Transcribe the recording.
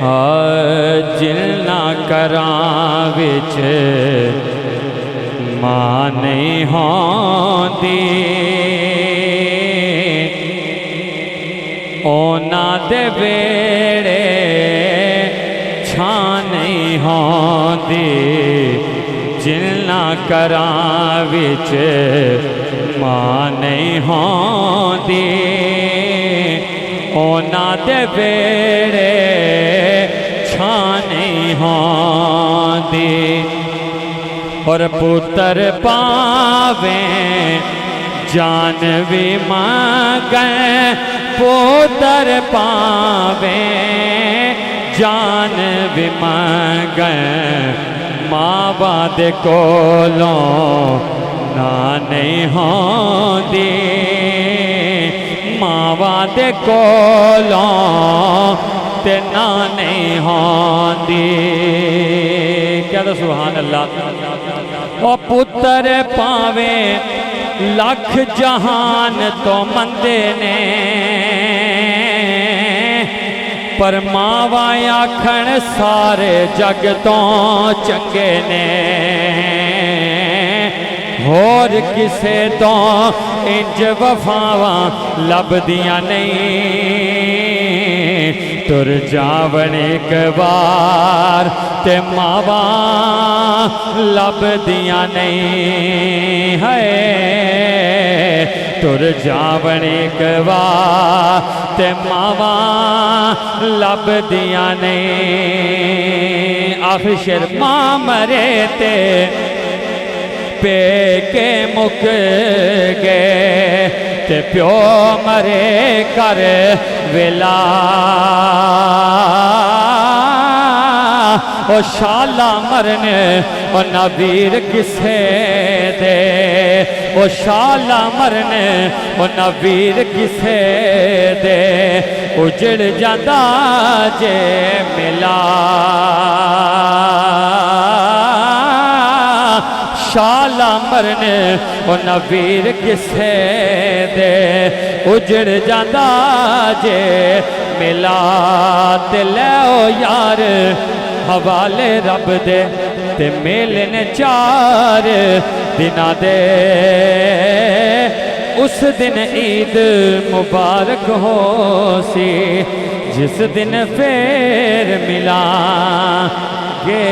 जिलना करां विच मां नहीं होंदी, ओना दे वेड़े छां नहीं होंदी। जिलना करां विच मां नहीं होंदी, ओना दे वेड़े छां नहीं होंदी। और पुत्र पावे जान भी मांगे, पुत्र पावे जान भी मांगे, मां बाप कोलों ना नहीं होंदी। मां बाप कोलों ते ना नहीं होंदी। क्या तो सुभान अल्लाह। ओ पुत्र पावे लख जहान तो मंदे ने, पर मावा आखण सारे जग तो चंगे ने। होर किसे तो इंज वफावा लभदियां नहीं। तुर जावन एक बार ते मावा लभदियां नहीं है। तुर जावन एक बार ते मावा लभदियां नहीं। आखिर शेर मां मरे ते पेके मुक गए, ते प्यो मरे कर वेला। ओ शाला मरन ओ नवीर किसे दे, ओ शाला मरन ओ नवीर किसे दे। उजड़ जाता जे मिला, शाला मरन ओ नवीर किसे दे। उजड़ जाता जे मिला, ते लै ओ यार हवाले रब दे, ते मेले ने 4 दिना दे। उस दिन ईद मुबारक हो सी, जिस दिन फिर मिला गे।